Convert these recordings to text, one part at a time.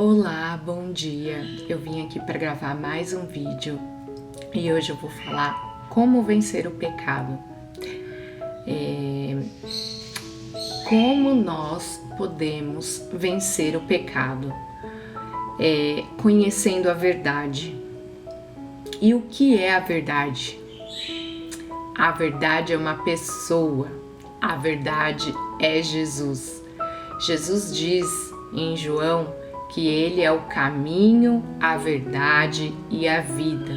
Olá, bom dia! Eu vim aqui para gravar mais um vídeo e hoje eu vou falar como vencer o pecado. Como nós podemos vencer o pecado? Conhecendo a verdade. E o que é a verdade? A verdade é uma pessoa, a verdade é Jesus. Jesus diz em João que Ele é o caminho, a verdade e a vida.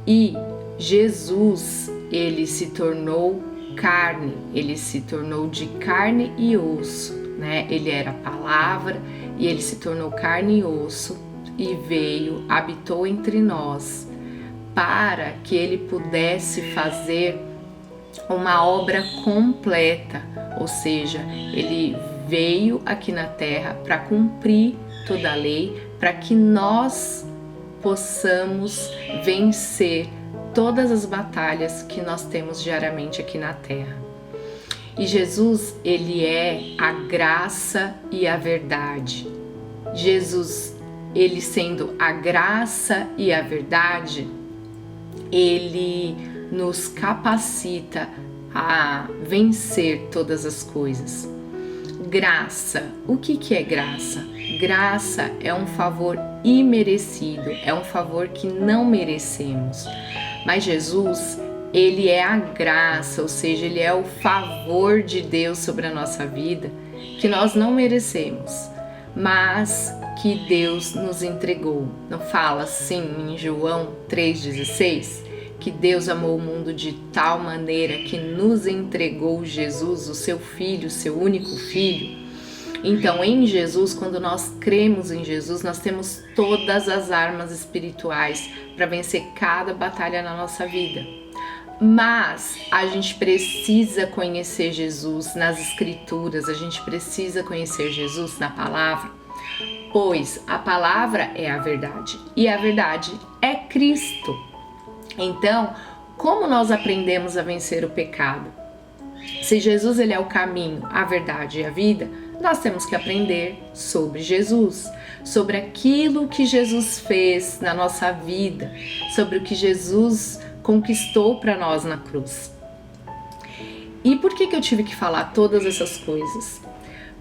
E Jesus, Ele se tornou carne, Ele se tornou de carne e osso, né? Ele era a palavra e Ele se tornou carne e osso e veio, habitou entre nós, para que Ele pudesse fazer uma obra completa, ou seja, Ele veio aqui na terra para cumprir toda a lei, para que nós possamos vencer todas as batalhas que nós temos diariamente aqui na terra. E Jesus, Ele é a graça e a verdade. Jesus, Ele sendo a graça e a verdade, Ele nos capacita a vencer todas as coisas. Graça. O que é graça? Graça é um favor imerecido, é um favor que não merecemos. Mas Jesus, Ele é a graça, ou seja, Ele é o favor de Deus sobre a nossa vida, que nós não merecemos, mas que Deus nos entregou. Não fala assim em João 3,16? Que Deus amou o mundo de tal maneira que nos entregou Jesus, o seu Filho, o seu único Filho. Então, em Jesus, quando nós cremos em Jesus, nós temos todas as armas espirituais para vencer cada batalha na nossa vida. Mas a gente precisa conhecer Jesus nas Escrituras, a gente precisa conhecer Jesus na Palavra, pois a Palavra é a verdade e a verdade é Cristo. Então, como nós aprendemos a vencer o pecado? Se Jesus, Ele é o caminho, a verdade e a vida, nós temos que aprender sobre Jesus, sobre aquilo que Jesus fez na nossa vida, sobre o que Jesus conquistou para nós na cruz. E por que eu tive que falar todas essas coisas?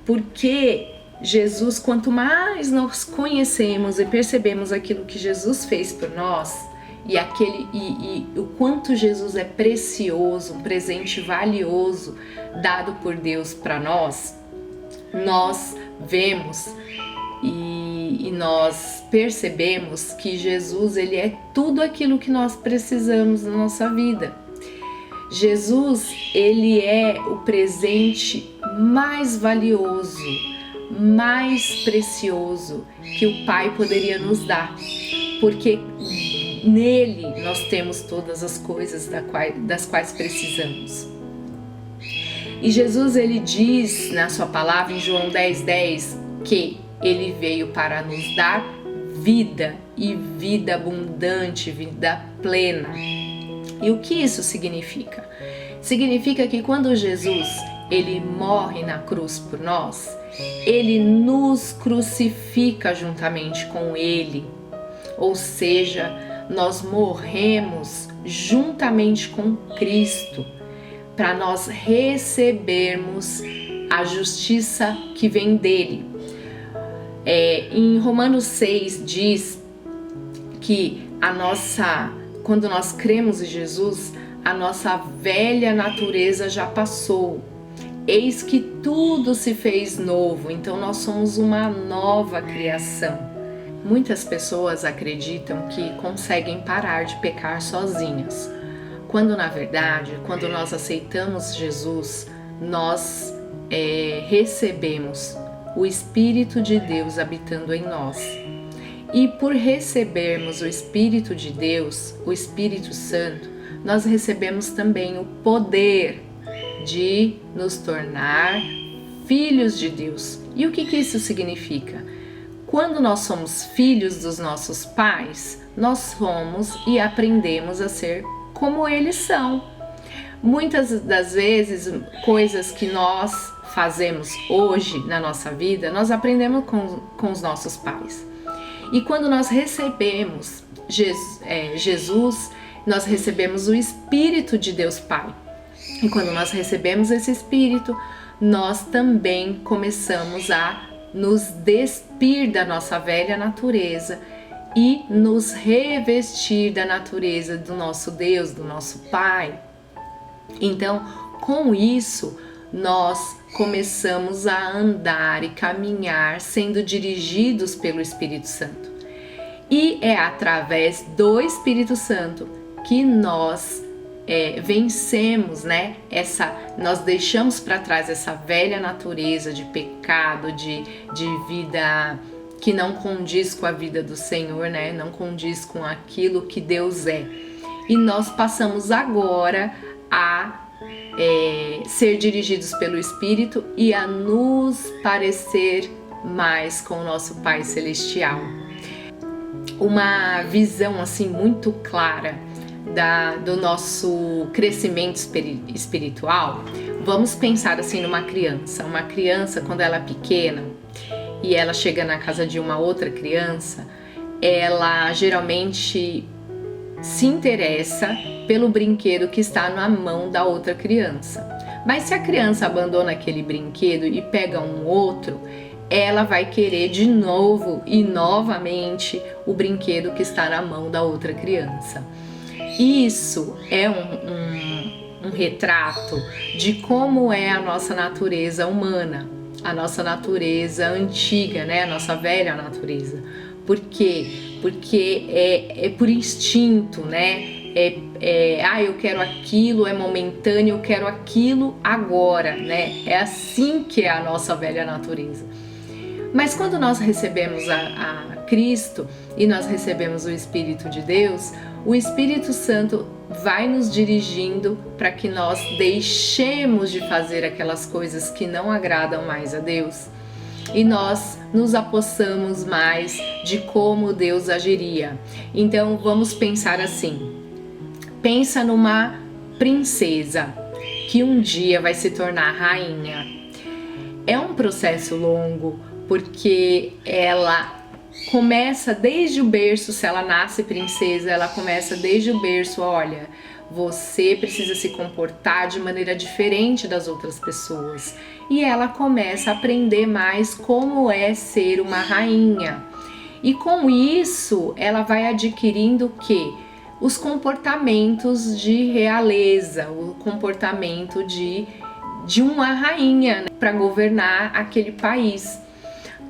Porque Jesus, quanto mais nós conhecemos e percebemos aquilo que Jesus fez por nós, e o quanto Jesus é precioso, um presente valioso dado por Deus para nós, nós vemos e nós percebemos que Jesus, Ele é tudo aquilo que nós precisamos na nossa vida. Jesus, Ele é o presente mais valioso, mais precioso que o Pai poderia nos dar, porque nele nós temos todas as coisas das quais precisamos. E Jesus, Ele diz na sua palavra em João 10,10 que Ele veio para nos dar vida e vida abundante, vida plena. E o que isso significa? Significa que quando Jesus, Ele morre na cruz por nós, Ele nos crucifica juntamente com Ele, ou seja, nós morremos juntamente com Cristo para nós recebermos a justiça que vem dele. Em Romanos 6 diz que quando nós cremos em Jesus, a nossa velha natureza já passou. Eis que tudo se fez novo, então nós somos uma nova criação. Muitas pessoas acreditam que conseguem parar de pecar sozinhas, quando na verdade, quando nós aceitamos Jesus, nós recebemos o Espírito de Deus habitando em nós. E por recebermos o Espírito de Deus, o Espírito Santo, nós recebemos também o poder de nos tornar filhos de Deus. E o que isso significa? Quando nós somos filhos dos nossos pais, nós somos e aprendemos a ser como eles são. Muitas das vezes, coisas que nós fazemos hoje na nossa vida, nós aprendemos com os nossos pais. E quando nós recebemos Jesus, nós recebemos o Espírito de Deus Pai. E quando nós recebemos esse Espírito, nós também começamos a nos despir da nossa velha natureza e nos revestir da natureza do nosso Deus, do nosso Pai. Então, com isso, nós começamos a andar e caminhar sendo dirigidos pelo Espírito Santo. E é através do Espírito Santo que nós vencemos, né? Nós deixamos para trás essa velha natureza de pecado, de vida que não condiz com a vida do Senhor, né? Não condiz com aquilo que Deus é. E nós passamos agora a ser dirigidos pelo Espírito e a nos parecer mais com o nosso Pai Celestial. Uma visão assim muito clara do nosso crescimento espiritual. Vamos pensar assim numa criança. Uma criança, quando ela é pequena e ela chega na casa de uma outra criança, ela geralmente se interessa pelo brinquedo que está na mão da outra criança. Mas se a criança abandona aquele brinquedo e pega um outro, ela vai querer de novo e novamente o brinquedo que está na mão da outra criança. Isso é um retrato de como é a nossa natureza humana, a nossa natureza antiga, né? A nossa velha natureza. Por quê? Porque é por instinto, né? Eu quero aquilo, é momentâneo, eu quero aquilo agora, né? É assim que é a nossa velha natureza. Mas quando nós recebemos a Cristo e nós recebemos o Espírito de Deus, o Espírito Santo vai nos dirigindo para que nós deixemos de fazer aquelas coisas que não agradam mais a Deus e nós nos apossamos mais de como Deus agiria. Então vamos pensar assim: pensa numa princesa que um dia vai se tornar rainha. É um processo longo, porque ela começa desde o berço. Se ela nasce princesa, ela começa desde o berço. Olha, você precisa se comportar de maneira diferente das outras pessoas. E ela começa a aprender mais como é ser uma rainha. E com isso, ela vai adquirindo o quê? Os comportamentos de realeza, o comportamento de uma rainha, né, para governar aquele país.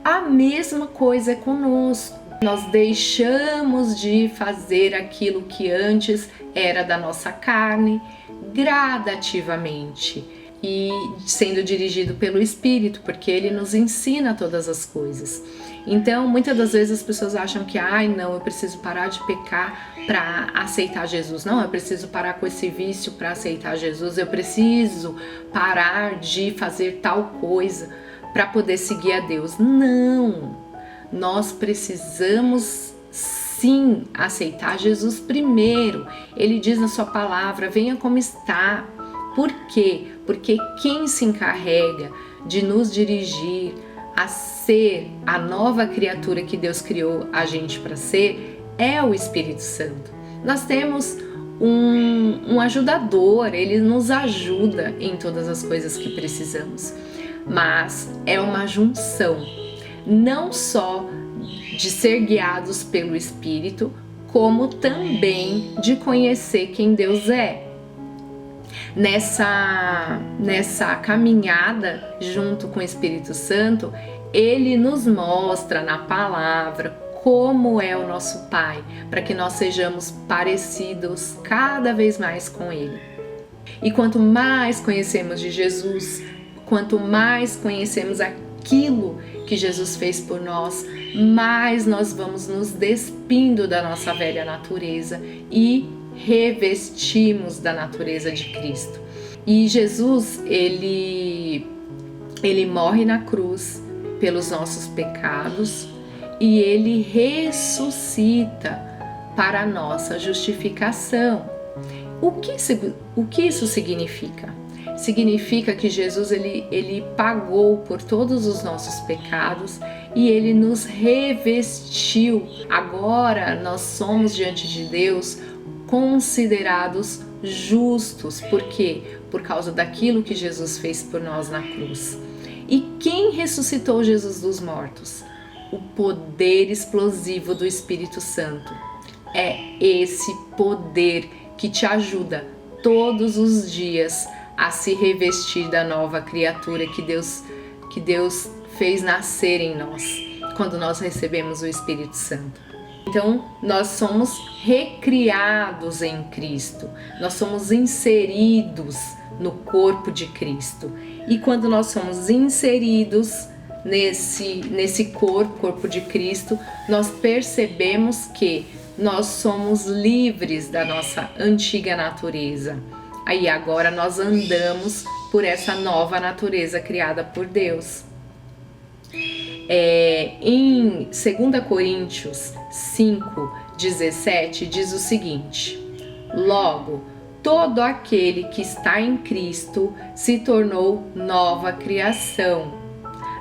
A mesma coisa é conosco. Nós deixamos de fazer aquilo que antes era da nossa carne gradativamente e sendo dirigido pelo Espírito, porque ele nos ensina todas as coisas. Então, muitas das vezes as pessoas acham que, não, eu preciso parar de pecar para aceitar Jesus. Não, eu preciso parar com esse vício para aceitar Jesus. Eu preciso parar de fazer tal coisa para poder seguir a Deus. Não, nós precisamos sim aceitar Jesus primeiro. Ele diz na sua palavra: venha como está. Por quê? Porque quem se encarrega de nos dirigir a ser a nova criatura que Deus criou a gente para ser é o Espírito Santo. Nós temos um ajudador, ele nos ajuda em todas as coisas que precisamos. Mas é uma junção, não só de ser guiados pelo Espírito, como também de conhecer quem Deus é. Nessa caminhada junto com o Espírito Santo, ele nos mostra na palavra como é o nosso Pai, para que nós sejamos parecidos cada vez mais com ele. E quanto mais conhecemos de Jesus, quanto mais conhecemos aquilo que Jesus fez por nós, mais nós vamos nos despindo da nossa velha natureza e revestimos da natureza de Cristo. E Jesus, ele morre na cruz pelos nossos pecados e ele ressuscita para a nossa justificação. O que isso significa? significa que Jesus ele pagou por todos os nossos pecados e ele nos revestiu. Agora nós somos diante de Deus considerados justos. Por quê? Por causa daquilo que Jesus fez por nós na cruz. E quem ressuscitou Jesus dos mortos? O poder explosivo do Espírito Santo. É esse poder que te ajuda todos os dias a se revestir da nova criatura que Deus fez nascer em nós, quando nós recebemos o Espírito Santo. Então, nós somos recriados em Cristo, nós somos inseridos no corpo de Cristo. E quando nós somos inseridos nesse corpo de Cristo, nós percebemos que nós somos livres da nossa antiga natureza. Aí agora nós andamos por essa nova natureza criada por Deus. Em 2 Coríntios 5:17 diz o seguinte: logo, todo aquele que está em Cristo se tornou nova criação.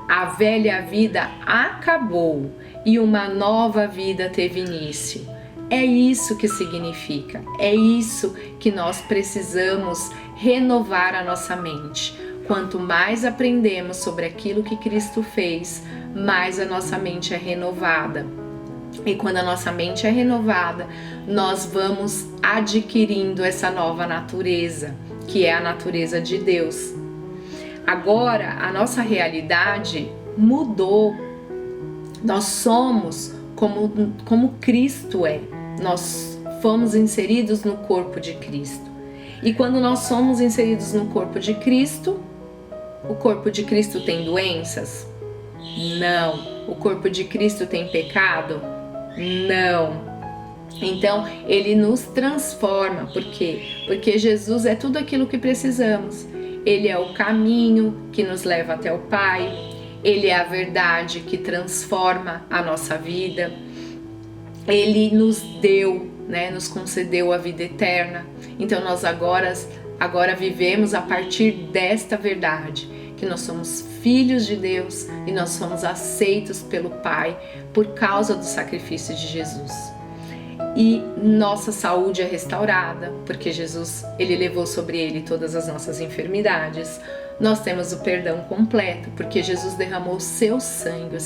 A velha vida acabou e uma nova vida teve início. É isso que significa, é isso que nós precisamos renovar a nossa mente. Quanto mais aprendemos sobre aquilo que Cristo fez, mais a nossa mente é renovada. E quando a nossa mente é renovada, nós vamos adquirindo essa nova natureza, que é a natureza de Deus. Agora, a nossa realidade mudou. Nós somos como Cristo é. Nós fomos inseridos no corpo de Cristo. E quando nós somos inseridos no corpo de Cristo, o corpo de Cristo tem doenças? Não. O corpo de Cristo tem pecado? Não. Então, ele nos transforma. Por quê? Porque Jesus é tudo aquilo que precisamos. Ele é o caminho que nos leva até o Pai. Ele é a verdade que transforma a nossa vida. Ele nos deu, nos concedeu a vida eterna. Então nós agora vivemos a partir desta verdade, que nós somos filhos de Deus e nós somos aceitos pelo Pai por causa do sacrifício de Jesus. E nossa saúde é restaurada, porque Jesus, ele levou sobre ele todas as nossas enfermidades. Nós temos o perdão completo, porque Jesus derramou o seu sangue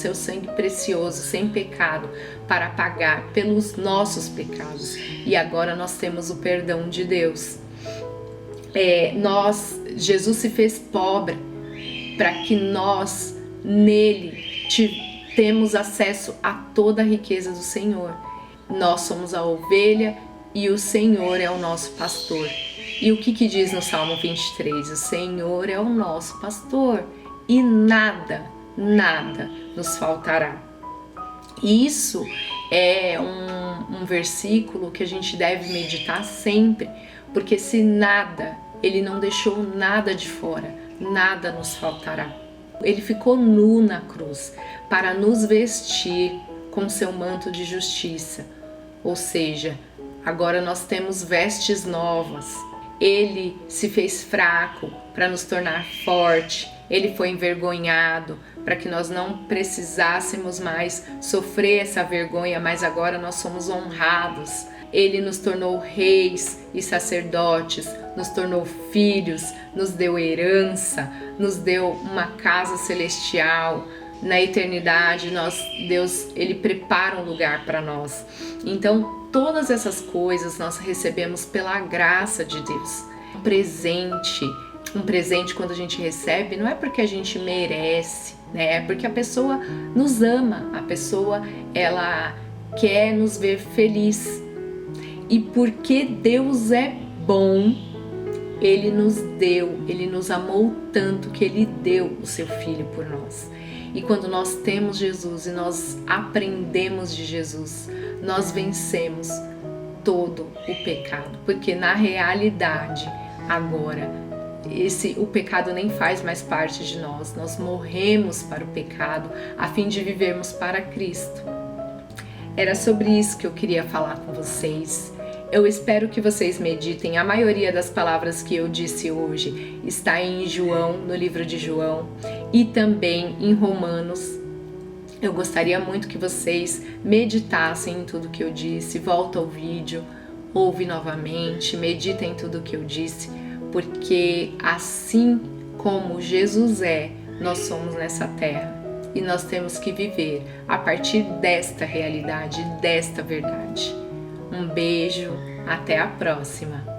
precioso, sem pecado, para pagar pelos nossos pecados. E agora nós temos o perdão de Deus. Jesus se fez pobre para que nós, nele, temos acesso a toda a riqueza do Senhor. Nós somos a ovelha e o Senhor é o nosso pastor. E o que diz no Salmo 23? O Senhor é o nosso pastor e nada nos faltará. Isso é um versículo que a gente deve meditar sempre, porque se ele não deixou nada de fora, nada nos faltará. Ele ficou nu na cruz para nos vestir com seu manto de justiça. Ou seja, agora nós temos vestes novas. Ele se fez fraco para nos tornar forte. Ele foi envergonhado para que nós não precisássemos mais sofrer essa vergonha, mas agora nós somos honrados. Ele nos tornou reis e sacerdotes, nos tornou filhos, nos deu herança, nos deu uma casa celestial. Na eternidade, Deus, ele prepara um lugar para nós. Então, todas essas coisas nós recebemos pela graça de Deus. Um presente quando a gente recebe, não é porque a gente merece, é porque a pessoa nos ama, a pessoa, ela quer nos ver feliz. E porque Deus é bom, ele nos amou tanto que ele deu o seu Filho por nós. E quando nós temos Jesus e nós aprendemos de Jesus, nós vencemos todo o pecado, porque na realidade agora o pecado nem faz mais parte de nós. Nós morremos para o pecado a fim de vivermos para Cristo. Era sobre isso que eu queria falar com vocês. Eu espero que vocês meditem. A maioria das palavras que eu disse hoje está em João, no livro de João, e também em Romanos. Eu gostaria muito que vocês meditassem em tudo que eu disse. Volta ao vídeo, ouve novamente, medita em tudo que eu disse, porque assim como Jesus é, nós somos nessa terra. E nós temos que viver a partir desta realidade, desta verdade. Um beijo, até a próxima!